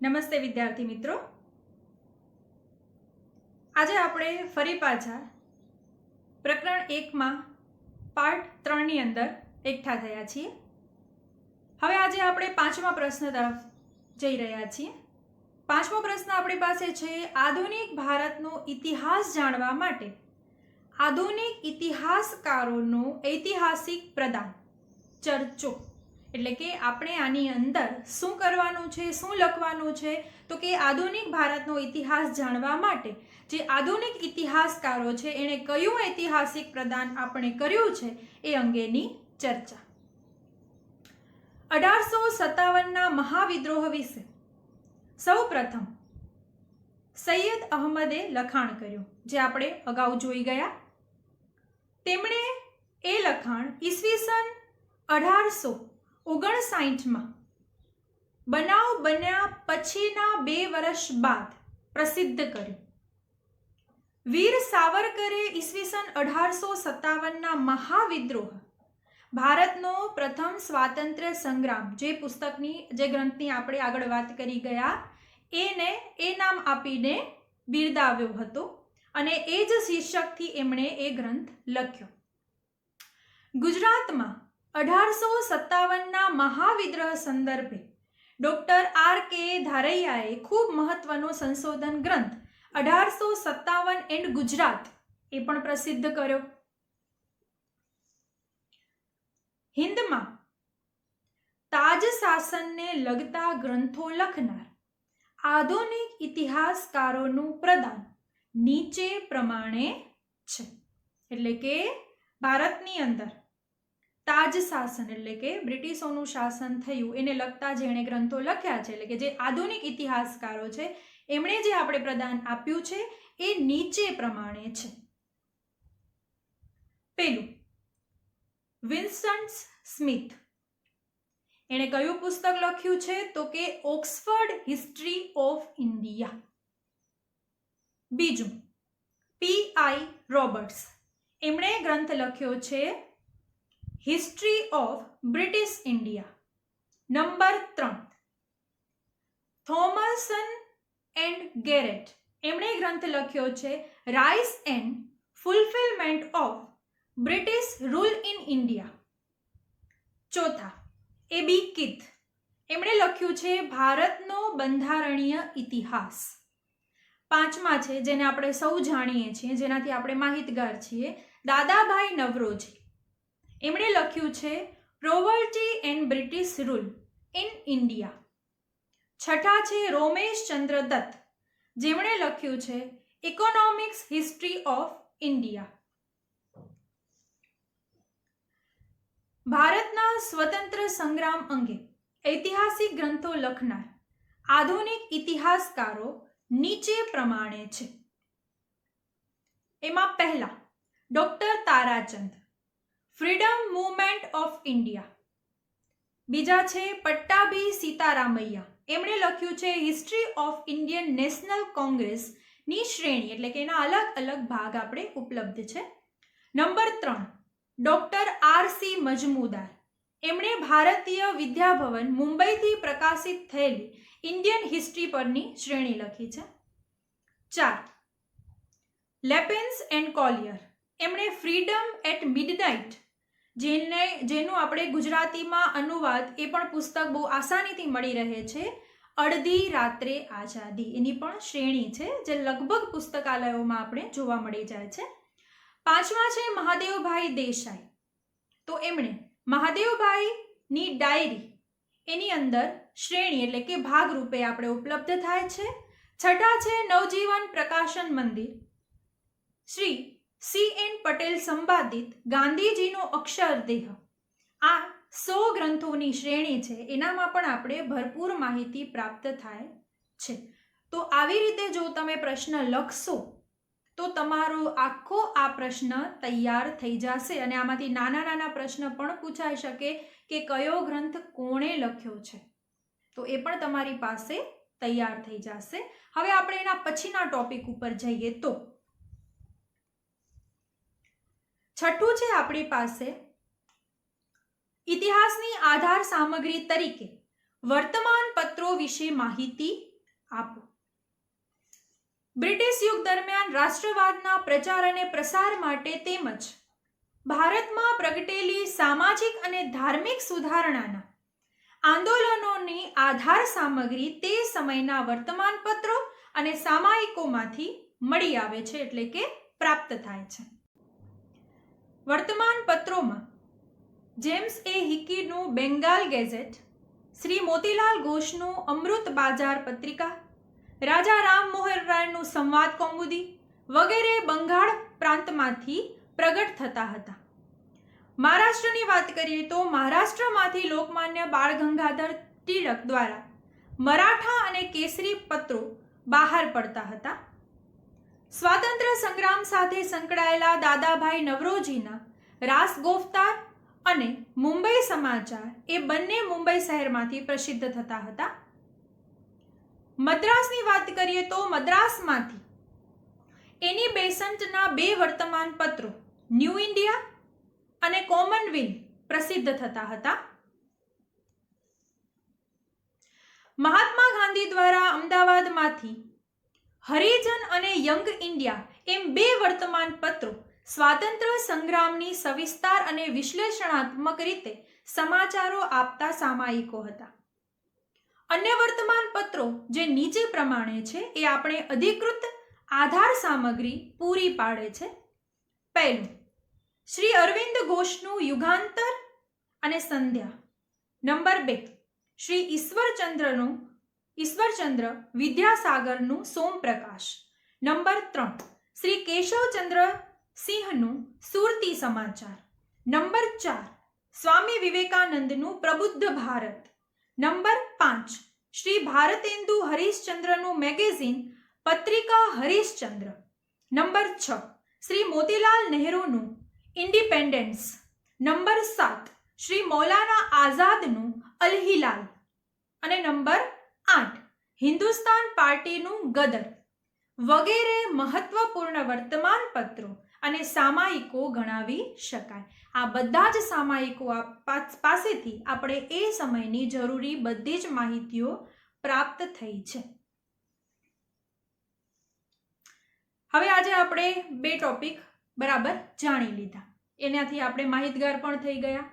નમસ્તે વિદ્યાર્થી મિત્રો, આજે આપણે ફરી પાછા પ્રકરણ 1માં પાર્ટ 3ની અંદર એકઠા થયા છીએ. હવે આજે આપણે 5મા પ્રશ્ન તરફ જઈ રહ્યા છીએ. 5મો પ્રશ્ન આપણી પાસે છે, આધુનિક ભારતનો ઇતિહાસ જાણવા માટે આધુનિક ઇતિહાસકારોનો ઐતિહાસિક પ્રદાન ચર્ચો. એટલે કે આપણે આની અંદર શું કરવાનું છે, શું લખવાનું છે, તો કે આધુનિક ભારતનો ઇતિહાસ જાણવા માટે જે આધુનિક ઇતિહાસકારો છે એણે કયું ઐતિહાસિક પ્રદાન આપણે કર્યું છે એ અંગેની ચર્ચા. 1857ના મહાવિદ્રોહ વિશે સૌ પ્રથમ સૈયદ અહમદે લખાણ કર્યું, જે આપણે અગાઉ જોઈ ગયા. તેમણે એ લખાણ ઈસવીસન 1859માં બનાવ બન્યા પછીના 2 વર્ષ બાદ પ્રસિદ્ધ કર્યું. વીર સાવરકરે ઈસવીસન 1857ના મહાવિદ્રોહ, ભારતનો પ્રથમ સ્વાતંત્ર્ય સંગ્રામ, જે પુસ્તકની જે ગ્રંથની આપણે આગળ વાત કરી ગયા એને એ નામ આપીને બિરદાવ્યો હતો અને એ જ શીર્ષકથી એમણે એ ગ્રંથ લખ્યો. ગુજરાતમાં 1857ના મહાવિદ્રોહ સંદર્ભે ડૉક્ટર R.K. ધારૈયાએ ખૂબ મહત્વનો સંશોધન ગ્રંથ 1857 એન્ડ ગુજરાત એ પણ પ્રસિદ્ધ કર્યો. હિન્દમાં તાજ શાસનને લગતા ગ્રંથો લખનાર આધુનિક ઇતિહાસકારોનું પ્રદાન નીચે પ્રમાણે છે. એટલે કે ભારતની અંદર તાજ શાસન એટલે કે બ્રિટિશોનું શાસન થયું એને લગતા જેણે ગ્રંથો લખ્યા છે, એટલે કે જે આધુનિક ઇતિહાસકારો છે એમણે જે આપણે પ્રદાન આપ્યું છે એ નીચે પ્રમાણે છે. પેલું, વિન્સન્ટ સ્મિથ, એણે કયું પુસ્તક લખ્યું છે તો કે ઓક્સફર્ડ હિસ્ટ્રી ઓફ ઇન્ડિયા. બીજું, P.I. રોબર્ટ્સ, એમણે ગ્રંથ લખ્યો છે history of British India. Number 3, Thompson and Garratt, એમણે ગ્રંથ લખ્યો છે rise and fulfilment of British rule in India. ચોથા, A.B. કીથ, એમણે લખ્યું છે ભારતનો બંધારણીય ઇતિહાસ. 5મા છે જેને આપણે સૌ જાણીએ છીએ, જેનાથી આપણે માહિતગાર છીએ, દાદાભાઈ નવરોજી, એમણે લખ્યું છે poverty and British rule in India. છઠ્ઠા છે રોમેશ ચંદ્ર દત્ત, જેમણે લખ્યું છે ઇકોનોમિક્સ હિસ્ટ્રી ઓફ ઇન્ડિયા. ભારતના સ્વતંત્ર સંગ્રામ અંગે ઐતિહાસિક ગ્રંથો લખનાર આધુનિક ઇતિહાસકારો નીચે પ્રમાણે છે. એમાં પહેલા doctor Tarachand, freedom movement of India. બીજા છે પટ્ટાભી સીતારામૈયા, એમણે લખ્યું છે હિસ્ટ્રી ઓફ ઇન્ડિયન નેશનલ કોંગ્રેસની શ્રેણી, એટલે કે એના અલગ અલગ ભાગ આપણે ઉપલબ્ધ છે. Number 3, doctor R.C. મજમુદાર, એમણે ભારતીય વિદ્યાભવન મુંબઈથી પ્રકાશિત થયેલી ઇન્ડિયન હિસ્ટ્રી પરની શ્રેણી લખી છે. 4, લેપેન્સ એન્ડ કોલિયર, એમણે ફ્રીડમ એટ મિડનાઇટ, જેનું આપણે ગુજરાતીમાં અનુવાદ એ પણ પુસ્તક બહુ આસાનીથી મળી રહે છે, અડધી રાત્રે આઝાદી, એની પણ શ્રેણી છે જે લગભગ પુસ્તકાલયોમાં આપણે જોવા મળી જાય છે. 5મા છે મહાદેવભાઈ દેસાઈ, તો એમણે મહાદેવભાઈની ડાયરી એની અંદર શ્રેણી એટલે કે ભાગરૂપે આપણે ઉપલબ્ધ થાય છે. 6ઠા છે નવજીવન પ્રકાશન મંદિર, શ્રી C.N. પટેલ સંપાદિત ગાંધીજીનો અક્ષરદેહ. આ 100 ગ્રંથોની શ્રેણી છે, એનામાં પણ આપણે ભરપૂર માહિતી પ્રાપ્ત થાય છે. તો આવી રીતે જો તમે પ્રશ્ન લખશો તો તમારો આખો આ પ્રશ્ન તૈયાર થઈ જશે અને આમાંથી નાના નાના પ્રશ્ન પણ પૂછાઈ શકે કે કયો ગ્રંથ કોણે લખ્યો છે, તો એ પણ તમારી પાસે તૈયાર થઈ જશે. હવે આપણે એના પછીના ટોપિક ઉપર જઈએ તો છઠ્ઠું છે આપણી પાસે ઇતિહાસની આધાર સામગ્રી તરીકે વર્તમાન પત્રો વિશે માહિતી આપો. બ્રિટિશ યુગ દરમિયાન રાષ્ટ્રવાદના પ્રચાર અને પ્રસાર માટે તેમજ ભારતમાં પ્રગટેલી સામાજિક અને ધાર્મિક સુધારણાના આંદોલનોની આધાર સામગ્રી તે સમયના વર્તમાનપત્રો અને સામાયિકોમાંથી મળી આવે છે, એટલે કે પ્રાપ્ત થાય છે. વર્તમાનપત્રોમાં જેમ્સ એ હિકીનું બેંગાલ ગેઝેટ, શ્રી મોતીલાલ ઘોષનું અમૃત બાજાર પત્રિકા, રાજા રામમોહન રાયનું સંવાદ કૌમુદી વગેરે બંગાળ પ્રાંતમાંથી પ્રગટ થતા હતા. મહારાષ્ટ્રની વાત કરીએ તો મહારાષ્ટ્રમાંથી લોકમાન્ય બાળ ગંગાધર ટિળક દ્વારા મરાઠા અને કેસરી પત્રો બહાર પડતા હતા. સ્વાતંત્ર્ય સંગ્રામ સાથે સંકળાયેલા દાદાભાઈ નવરોજીના રાસગોફતાર અને મુંબઈ સમાચાર એ બંને મુંબઈ શહેરમાંથી પ્રસિદ્ધ થતા હતા. મદ્રાસની વાત કરીએ તો મદ્રાસમાંથી એની બેસન્ટના 2 વર્તમાન પત્રો ન્યૂ ઇન્ડિયા અને કોમનવેલ્થ પ્રસિદ્ધ થતા હતા. મહાત્મા ગાંધી દ્વારા અમદાવાદમાંથી હરિજન અને યંગ ઇન્ડિયા એમ 2 વર્તમાન પત્રો સ્વાતંત્ર્ય સંગ્રામની સવિસ્તાર અને વિશ્લેષણાત્મક રીતે સમાચારો આપતા સામાયિકો હતા. અન્ય વર્તમાન પત્રો જે નીચે પ્રમાણે છે એ આપણે અધિકૃત આધાર સામગ્રી પૂરી પાડે છે. પહેલું, શ્રી અરવિંદ ઘોષનું યુગાંતર અને સંધ્યા. નંબર 2, શ્રી ઈશ્વરચંદ્ર વિદ્યાસાગરનું સોમપ્રકાશ. નંબર 3, શ્રી કેશવચંદ્ર સિંહનું સુરતી સમાચાર. નંબર 4, સ્વામી વિવેકાનંદનું પ્રબુદ્ધ ભારત. નંબર 5, શ્રી ભારતેન્દુ હરીશચંદ્રનું મેગેઝિન પત્રિકા હરીશચંદ્ર. નંબર 6, શ્રી મોતીલાલ નહેરુનું ઇન્ડિપેન્ડન્સ. નંબર 7, શ્રી મૌલાના આઝાદનું અલ-હિલાલ. અને નંબર 8, હિન્દુસ્તાન પાર્ટીનું ગદર વગેરે મહત્વપૂર્ણ વર્તમાન પત્રો અને સામાયિકો ગણાવી શકાય. આ બધા જ સામાયિકો પાસેથી આપણે એ સમયની જરૂરી બધી જ માહિતીઓ પ્રાપ્ત થઈ છે. હવે આજે આપણે 2 ટોપિક બરાબર જાણી લીધા, એનાથી આપણે માહિતગાર પણ થઈ ગયા.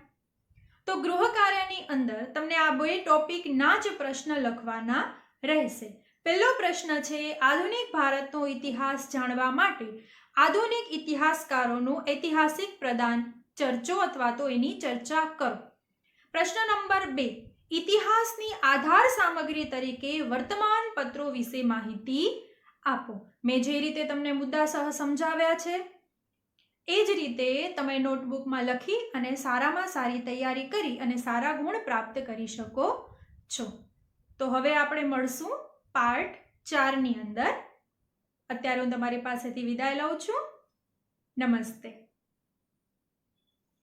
તો ગૃહ કાર્યની અંદર તમને આ 2 ટોપિકના જ પ્રશ્ન લખવાના રહેશે. પહેલો પ્રશ્ન છે, આધુનિક ભારતનો ઇતિહાસ જાણવા માટે આધુનિક ઇતિહાસકારોનું ઐતિહાસિક પ્રદાન ચર્ચો અથવા તો એની ચર્ચા કરો. પ્રશ્ન નંબર 2, ઇતિહાસની આધાર સામગ્રી તરીકે વર્તમાન પત્રો વિશે માહિતી આપો. મેં જે રીતે તમને મુદ્દાસહ સમજાવ્યા છે એ જ રીતે તમે નોટબુકમાં લખી અને સારામાં સારી તૈયારી કરી અને સારા ગુણ પ્રાપ્ત કરી શકો છો. તો હવે આપણે મળશું પાર્ટ 4ની અંદર. અત્યારે હું તમારી પાસેથી વિદાય લઉં છું. નમસ્તે.